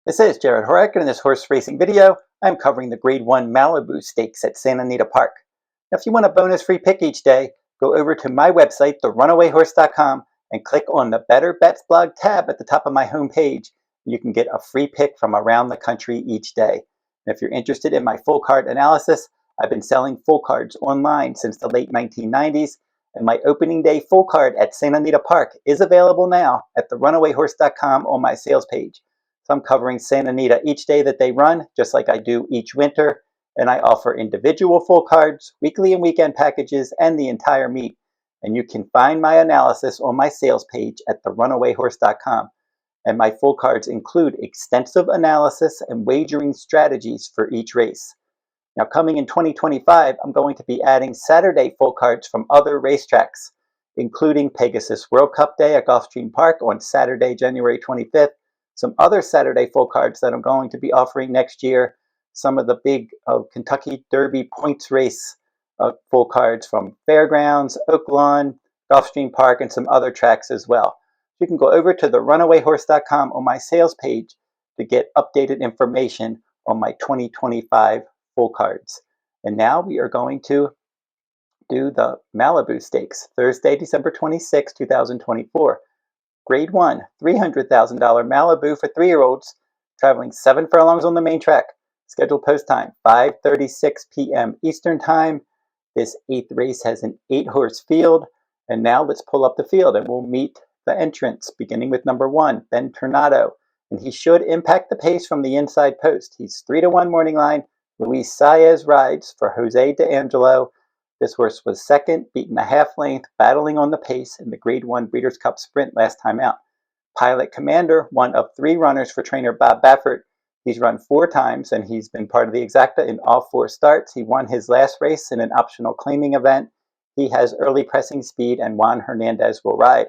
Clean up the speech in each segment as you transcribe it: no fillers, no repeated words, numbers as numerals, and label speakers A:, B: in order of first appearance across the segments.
A: This is Jarrod Horak, and in this horse racing video, I'm covering the Grade 1 Malibu Stakes at Anita Park. Now, if you want a bonus free pick each day, go over to my website, therunawayhorse.com, and click on the Better Bets blog tab at the top of my homepage. You can get a free pick from around the country each day. And if you're interested in my full card analysis, I've been selling full cards online since the late 1990s, and my opening day full card at Anita Park is available now at therunawayhorse.com on my sales page. So I'm covering Santa Anita each day that they run, just like I do each winter, and I offer individual full cards, weekly and weekend packages, and the entire meet. And you can find my analysis on my sales page at therunawayhorse.com. And my full cards include extensive analysis and wagering strategies for each race. Now, coming in 2025, I'm going to be adding Saturday full cards from other racetracks, including Pegasus World Cup Day at Gulfstream Park on Saturday, January 25th, some other Saturday full cards that I'm going to be offering next year, some of the big Kentucky Derby points race full cards from Fairgrounds, Oaklawn, Gulfstream Park, and some other tracks as well. You can go over to therunawayhorse.com on my sales page to get updated information on my 2025 full cards. And now we are going to do the Malibu Stakes, Thursday, December 26, 2024. Grade 1, $300,000 Malibu for 3-year-olds, traveling 7 furlongs on the main track. Scheduled post time, 5:36 p.m. Eastern Time. This 8th race has an 8-horse field. And now let's pull up the field and we'll meet the entrants, beginning with number 1, Bentornato. And he should impact the pace from the inside post. He's 3-1 morning line. Luis Saez rides for Jose D'Angelo. This horse was second, beaten a half length, battling on the pace in the Grade 1 Breeders' Cup Sprint last time out. Pilot Commander, one of 3 runners for trainer Bob Baffert. He's run 4 times, and he's been part of the exacta in all 4 starts. He won his last race in an optional claiming event. He has early pressing speed, and Juan Hernandez will ride.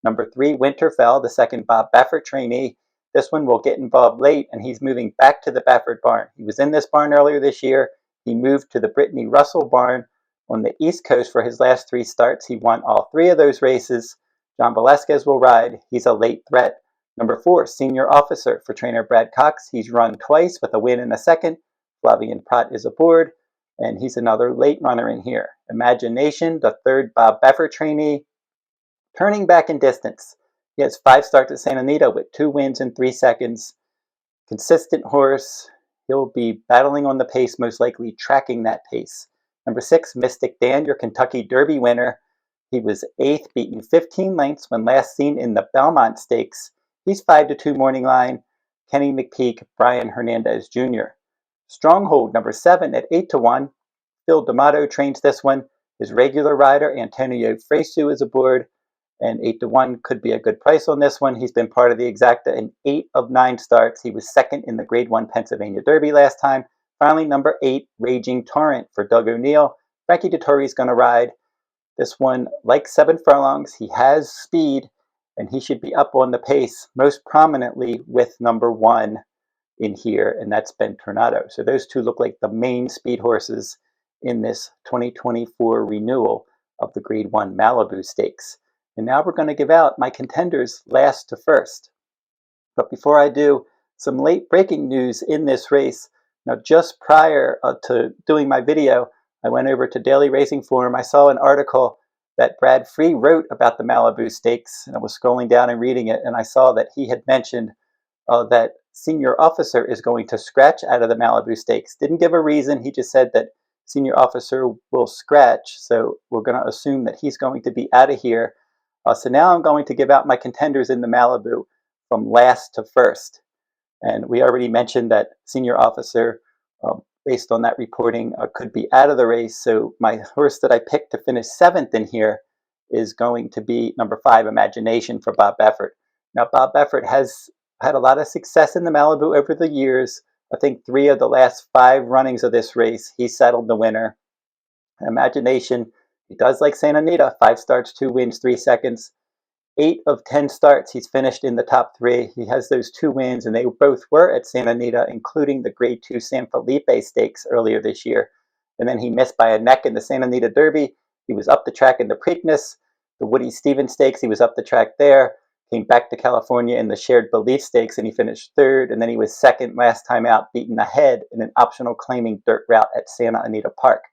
A: Number 3, Winterfell, the second Bob Baffert trainee. This one will get involved late, and he's moving back to the Baffert barn. He was in this barn earlier this year. He moved to the Brittany Russell barn on the East Coast for his last 3 starts. He won all 3 of those races. John Velasquez will ride. He's a late threat. Number 4, Senior Officer for trainer Brad Cox. He's run twice with a win in a second. Flavian Prat is aboard, and he's another late runner in here. Imagination, the 3rd Bob Baffert trainee, turning back in distance. He has 5 starts at Santa Anita with 2 wins in 3 seconds. Consistent horse. He'll be battling on the pace, most likely tracking that pace. Number 6, Mystik Dan, your Kentucky Derby winner. He was 8th, beaten 15 lengths when last seen in the Belmont Stakes. He's 5-2 morning line. Kenny McPeak, Brian Hernandez Jr. Stronghold, number 7 at 8-1. Phil D'Amato trains this one. His regular rider, Antonio Fresu, is aboard. And 8-1 could be a good price on this one. He's been part of the exacta in 8 of 9 starts. He was second in the Grade 1 Pennsylvania Derby last time. Finally, number 8, Raging Torrent for Doug O'Neill. Frankie Dettori's going to ride. This one, like 7 furlongs, he has speed, and he should be up on the pace, most prominently with number 1 in here, and that's Bentornato. So those 2 look like the main speed horses in this 2024 renewal of the Grade 1 Malibu Stakes. And now we're going to give out my contenders last to first. But before I do, some late breaking news in this race. Now, just prior to doing my video, I went over to Daily Racing Forum. I saw an article that Brad Free wrote about the Malibu Stakes, and I was scrolling down and reading it, and I saw that he had mentioned that Senior Officer is going to scratch out of the Malibu Stakes. Didn't give a reason. He just said that Senior Officer will scratch, so we're going to assume that he's going to be out of here. So now I'm going to give out my contenders in the Malibu from last to first. And we already mentioned that Senior Officer, based on that reporting, could be out of the race. So my horse that I picked to finish 7th in here is going to be number 5, Imagination for Bob Baffert. Now, Bob Baffert has had a lot of success in the Malibu over the years. I think 3 of the last 5 runnings of this race, he settled the winner. Imagination, he does like Santa Anita, 5 starts, 2 wins, 3 seconds. 8 of 10 starts, he's finished in the top 3. He has those 2 wins, and they both were at Santa Anita, including the Grade 2 San Felipe Stakes earlier this year. And then he missed by a neck in the Santa Anita Derby. He was up the track in the Preakness. The Woody Stevens Stakes, he was up the track there. came back to California in the Shared Belief Stakes, and he finished third, and then he was second last time out, beaten ahead in an optional claiming dirt route at Santa Anita Park.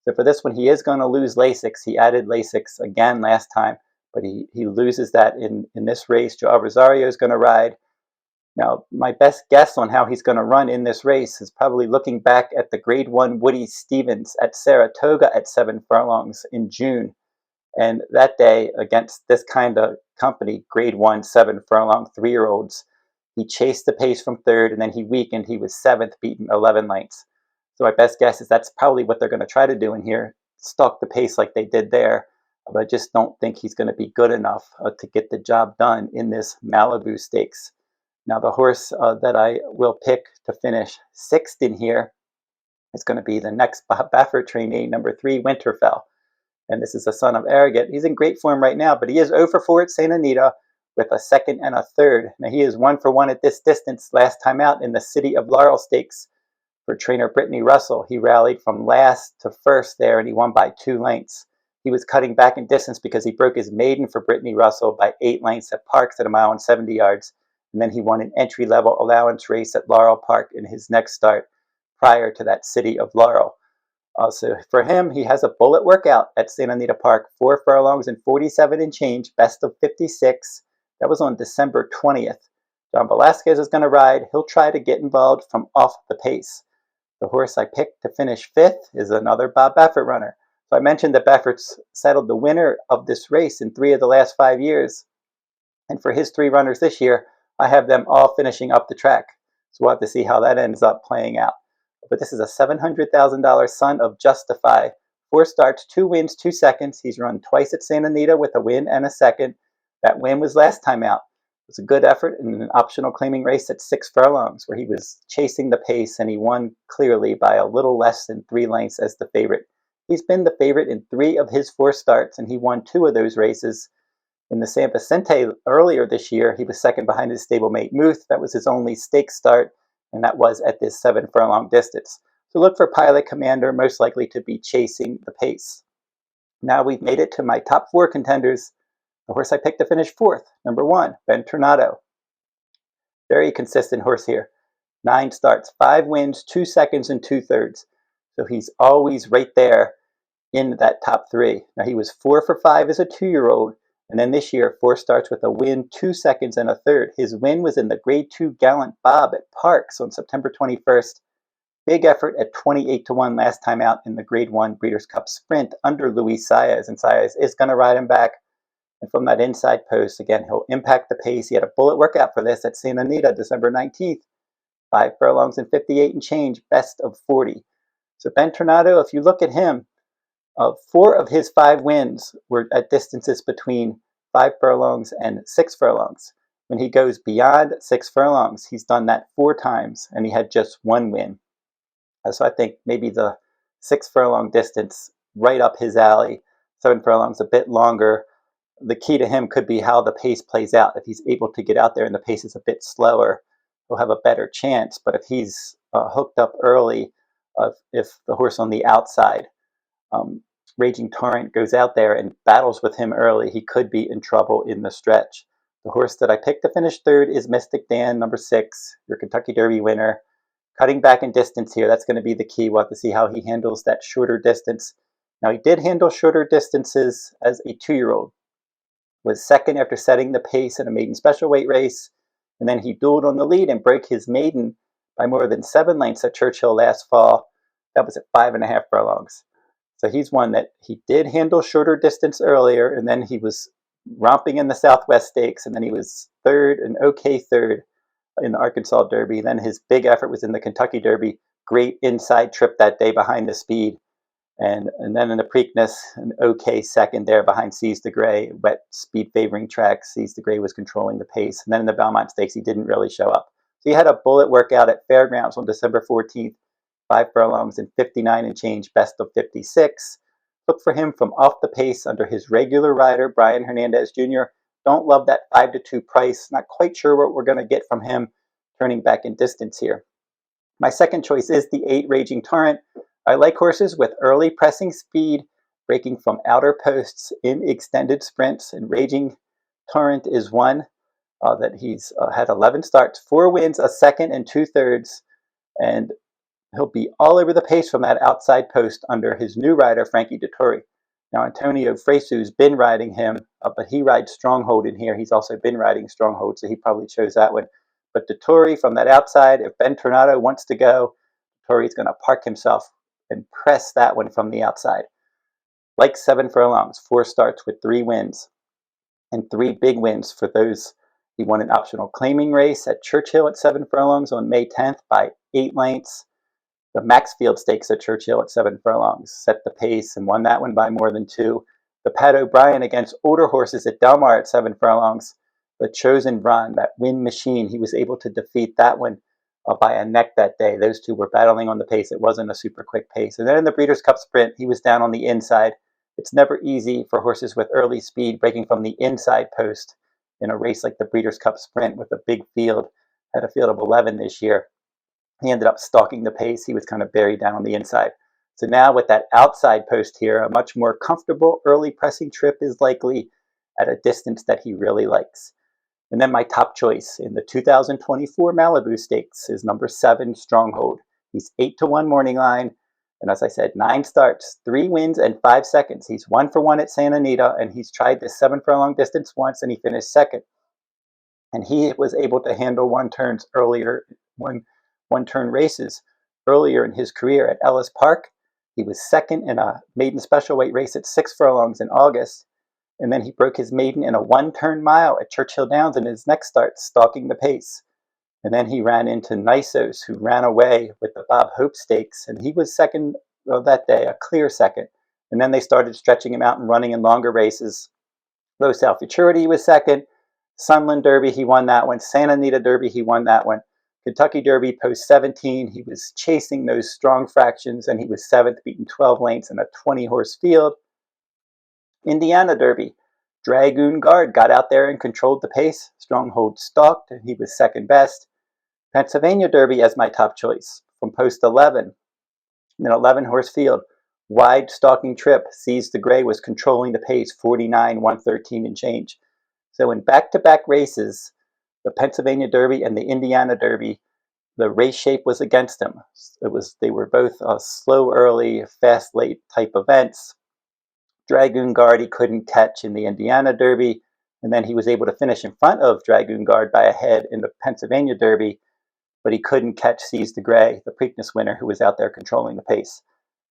A: So for this one, he is going to lose Lasix. He added Lasix again last time, but he loses that in this race. Joao Rosario is going to ride. Now, my best guess on how he's going to run in this race is probably looking back at the Grade 1 Woody Stevens at Saratoga at 7 furlongs in June. And that day, against this kind of company, Grade 1, 7 furlong, 3-year-olds, he chased the pace from third, and then he weakened. He was 7th, beaten 11 lengths. So my best guess is that's probably what they're going to try to do in here, stalk the pace like they did there. But I just don't think he's going to be good enough to get the job done in this Malibu Stakes. Now, the horse that I will pick to finish 6th in here is going to be the next Bob Baffert trainee, number 3, Winterfell. And this is a son of Arrogant. He's in great form right now, but he is 0 for 4 at Santa Anita with a 2nd and a 3rd. Now, he is 1 for 1 at this distance last time out in the City of Laurel Stakes for trainer Brittany Russell. He rallied from last to first there, and he won by 2 lengths. He was cutting back in distance because he broke his maiden for Brittany Russell by 8 lengths at Parks at 1 mile and 70 yards. And then he won an entry-level allowance race at Laurel Park in his next start prior to that City of Laurel. So for him, he has a bullet workout at Santa Anita Park, 4 furlongs and 47 and change, best of 56. That was on December 20th. John Velasquez is going to ride. He'll try to get involved from off the pace. The horse I picked to finish 5th is another Bob Baffert runner. So I mentioned that Baffert's settled the winner of this race in 3 of the last 5 years. And for his 3 runners this year, I have them all finishing up the track. So we'll have to see how that ends up playing out. But this is a $700,000 son of Justify. 4 starts, 2 wins, 2 seconds. He's run twice at Santa Anita with a win and a second. That win was last time out. It was a good effort in an optional claiming race at 6 furlongs where he was chasing the pace, and he won clearly by a little less than 3 lengths as the favorite. He's been the favorite in 3 of his 4 starts, and he won 2 of those races. In the San Vicente earlier this year, he was second behind his stablemate Muth. That was his only stake start, and that was at this 7 furlong distance. So look for Pilot Commander, most likely to be chasing the pace. Now we've made it to my top 4 contenders. The horse I picked to finish 4th, number 1, Bentornato. Very consistent horse here. 9 starts, 5 wins, 2 seconds, and 2/3. So he's always right there in that top 3. Now he was 4 for 5 as a 2-year-old. And then this year, 4 starts with a win, 2 seconds, and a 1/3. His win was in the Grade 2 Gallant Bob at Parks on September 21st. Big effort at 28-1 last time out in the Grade 1 Breeders' Cup Sprint under Luis Saez. And Saez is going to ride him back. And from that inside post, again, he'll impact the pace. He had a bullet workout for this at Santa Anita, December 19th. 5 furlongs and 58 and change, best of 40. So Bentornato, if you look at him, 4 of his 5 wins were at distances between 5 furlongs and 6 furlongs. When he goes beyond 6 furlongs, he's done that 4 times, and he had just 1 win. So I think maybe the 6 furlong distance right up his alley, 7 furlongs a bit longer. The key to him could be how the pace plays out. If he's able to get out there and the pace is a bit slower, he'll have a better chance. But if he's hooked up early, if the horse on the outside, Raging Torrent, goes out there and battles with him early, he could be in trouble in the stretch. The horse that I picked to finish 3rd is Mystik Dan, number 6, your Kentucky Derby winner. Cutting back in distance here, that's going to be the key. We'll have to see how he handles that shorter distance. Now, he did handle shorter distances as a 2-year-old. Was second after setting the pace in a maiden special weight race, and then he dueled on the lead and broke his maiden by more than 7 lengths at Churchill last fall. That was at 5.5 furlongs. So he's one that he did handle shorter distance earlier, and then he was romping in the Southwest Stakes, and then he was 3rd, an okay 3rd in the Arkansas Derby. Then his big effort was in the Kentucky Derby. Great inside trip that day behind the speed. And then in the Preakness, an okay 2nd there behind Seize the Grey, wet speed favoring track. Seize the Grey was controlling the pace. And then in the Belmont Stakes, he didn't really show up. So he had a bullet workout at Fairgrounds on December 14th, 5 furlongs and 59 and change, best of 56. Look for him from off the pace under his regular rider, Brian Hernandez Jr. Don't love that 5-2 price. Not quite sure what we're going to get from him turning back in distance here. My second choice is the 8 Raging Torrent. I like horses with early pressing speed, breaking from outer posts in extended sprints, and Raging Torrent is one that he's had 11 starts, 4 wins, a second and 2/3, and he'll be all over the pace from that outside post under his new rider, Frankie Dettori. Now, Antonio Fresu's been riding him, but he rides Stronghold in here. He's also been riding Stronghold, so he probably chose that one. But Dettori from that outside, if Bentornato wants to go, Dettori's going to park himself and press that one from the outside. Like 7 furlongs, 4 starts with 3 wins, and 3 big wins for those. He won an optional claiming race at Churchill at 7 furlongs on May 10th by 8 lengths. The Maxfield Stakes at Churchill at 7 furlongs set the pace and won that one by more than 2. The Pat O'Brien against older horses at Del Mar at 7 furlongs. The Chosen Run, that Wind Machine, he was able to defeat that one by a neck that day. Those two were battling on the pace. It wasn't a super quick pace. And then in the Breeders' Cup Sprint, he was down on the inside. It's never easy for horses with early speed breaking from the inside post in a race like the Breeders' Cup Sprint with a big field. Had a field of 11 this year. He ended up stalking the pace. He was kind of buried down on the inside. So now with that outside post here, a much more comfortable early pressing trip is likely at a distance that he really likes. And then my top choice in the 2024 Malibu Stakes is number 7, Stronghold. He's 8-1 morning line. And as I said, 9 starts, 3 wins, and 5 seconds. He's 1 for 1 at Santa Anita, and he's tried this 7 furlong distance once, and he finished second. And he was able to handle one-turn races earlier in his career at Ellis Park. He was second in a maiden special weight race at 6 furlongs in August. And then he broke his maiden in a 1-turn mile at Churchill Downs in his next start, stalking the pace. And then he ran into Nisos, who ran away with the Bob Hope Stakes, and he was second that day, a clear second. And then they started stretching him out and running in longer races. Los Al Futurity was second. Sunland Derby, he won that one. Santa Anita Derby, he won that one. Kentucky Derby, post 17, he was chasing those strong fractions, and he was 7th, beating 12 lengths in a 20-horse field. Indiana Derby, Dragoon Guard got out there and controlled the pace. Stronghold stalked, and he was second best. Pennsylvania Derby as my top choice from post 11. In an 11-horse field, wide stalking trip. Seize the Gray was controlling the pace, 49, 113 and change. So in back-to-back races, the Pennsylvania Derby and the Indiana Derby, the race shape was against them. They were both slow early, fast late type events. Dragoon Guard he couldn't catch in the Indiana Derby, and then he was able to finish in front of Dragoon Guard by a head in the Pennsylvania Derby, but he couldn't catch Seize the Gray, the Preakness winner, who was out there controlling the pace.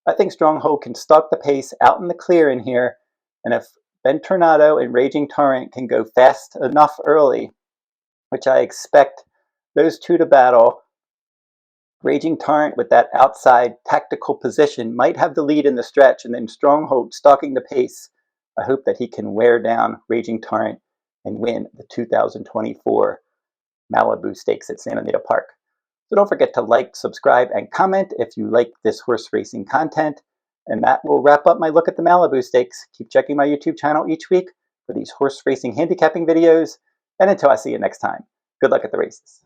A: I think Stronghold can stalk the pace out in the clear in here, and if Bentornato and Raging Torrent can go fast enough early, which I expect those two to battle, Raging Torrent with that outside tactical position might have the lead in the stretch, and then Stronghold stalking the pace. I hope that he can wear down Raging Torrent and win the 2024 Malibu Stakes at Santa Anita Park. So don't forget to like, subscribe, and comment if you like this horse racing content. And that will wrap up my look at the Malibu Stakes. Keep checking my YouTube channel each week for these horse racing handicapping videos. And until I see you next time, good luck at the races.